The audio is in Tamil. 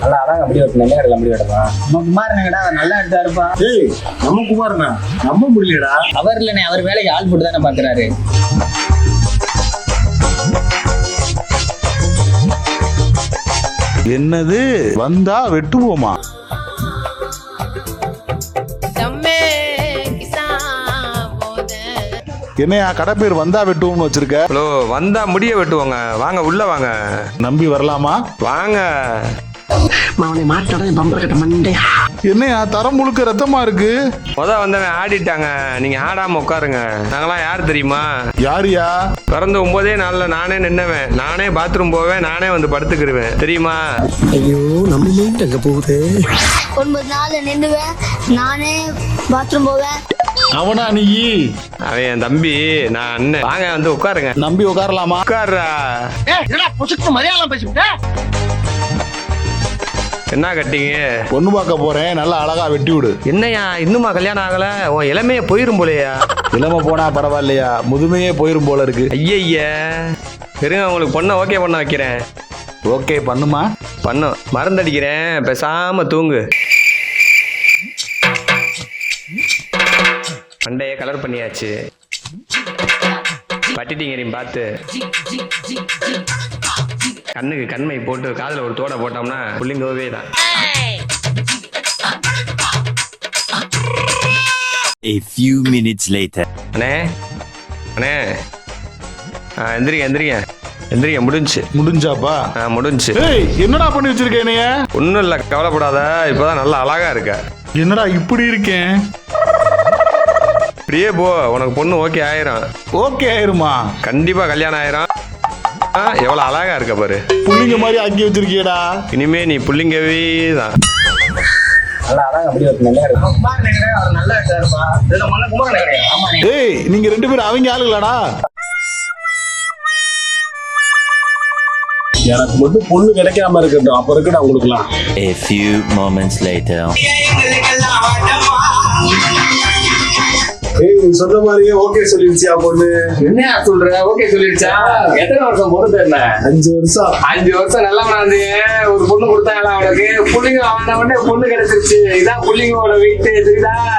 நல்லா அதான் அப்படி வெட்டணும். என்ன கடை அப்படி வெட்டலாம்? நம்ம குமாரனடா நல்லா எடுத்தா இருப்பா. ஏய் நம்ம குமாரனா நம்ப முடியலடா. அவர் இல்லனே, அவர் வேலைக்கு ஆள் போட்டு தானே பாக்குறாரு. என்னது வந்தா வெட்டுவோமா? என்னையா கடை பேர் வந்தா வெட்டுவோம்னு வச்சிருக்க? ஹலோ, வந்தா முடிய வெட்டுவாங்க. வாங்க உள்ள வாங்க. நம்பி வரலாமா? வாங்க. என்னையா தரம் முழுக்க ரத்தமா இருக்கு? வந்தவன் ஆடிட்டாங்க. நீங்க ஆடாம உட்காருங்க. நாங்களாம் யார் தெரியுமா? யாரியா? பிறந்த 9 நாள்ல நானே நின்னவன். நானே பாத்ரூம் போவேன். நானே வந்து படுத்துக்கிருவேன். தெரியுமா? ஐயோ நம்ம மைண்ட் அங்க போகுது. 9 நாள் நின்றுவேன், நானே பாத்ரூம் போவேன். அவனா நீ? அவன் என் தம்பி, நான் அண்ணன். வாங்க வந்து உட்காருங்க. நம்பி உட்காரலாமா? உட்கார்றா. என்ன கட்டிங்க? பொண்ணு பார்க்க போறேன், நல்லா அழகா வெட்டி விடு. என்னையா இன்னுமா கல்யாணம் ஆகல? உன் இளமைய போயிரும் போலையா? இளம போனா பரவாயில்லையா, முதுமையே போயிரும் போல இருக்கு. ஐய இருங்க, உங்களுக்கு பொண்ணை ஓகே பண்ண வைக்கிறேன். ஓகே பண்ணுமா? பண்ணும். மருந்தடிக்கிறேன், பேசாம தூங்கு. மண்டையை கலர் பண்ணியாச்சு. பட்டிட்டீங்க பார்த்து. கண்ணுக்கு கண்மை போட்டு காதுல ஒரு தோடை போட்டோம்னா புள்ளிங்கோவே தான். A few minutes later. அண்ணே அண்ணே, எந்திரிங்க எந்திரிங்க எந்திரிங்க. முடிஞ்சாப்பா? முடிஞ்சு. ஏய் என்னடா பண்ணி வச்சிருக்க என்னைய? ஒன்றும் இல்லை, கவலைப்படாத. இப்போதான் நல்லா அழகா இருக்க. என்னடா இப்படி இருக்கேன்? இப்படியே போ, உனக்கு பொண்ணு ஓகே ஆயிரும். ஓகே ஆயிருமா? கண்டிப்பா கல்யாணம் ஆயிரும். எவ்வளவு அழகா இருக்க பாரு. புள்ளிங்க மாதிரி ஆக்கி வச்சிருக்கியடா. இனிமே நீ புள்ளிங்கவே தான். நல்லா அதான் அப்படி வெட்டணும். என்ன கடை? குமாரனடா அவர் நல்லா எடுத்தா இருப்பா. இது நம்ம குமாரன கிடையாது. ஆமாண்ணே. ஏய் நீங்க 2 பேரும் அவங்க ஆளுங்களாடா? எனக்கு மட்டும் பொண்ணு கிடைக்காம இருக்கட்டும், அப்ப இருக்கடா உங்களுக்குலாம். A few moments later. ஏய் நீ சொன்ன மாதிரியே ஓகே சொல்லிருச்சியா பொண்ணு? என்ன சொல்ற? ஓகே சொல்லிடுச்சா? எத்தனை வருஷம் பொண்ணு தெரியல? 5 வருஷம். 5 வருஷம் நல்லா வந்து ஒரு பொண்ணு கொடுத்தாங்களா அவனுக்கு? புள்ளிங்க அவன உடனே பொண்ணு கிடைச்சிருச்சு. இதான் புள்ளிங்கோட வீட்டு. இதுதான்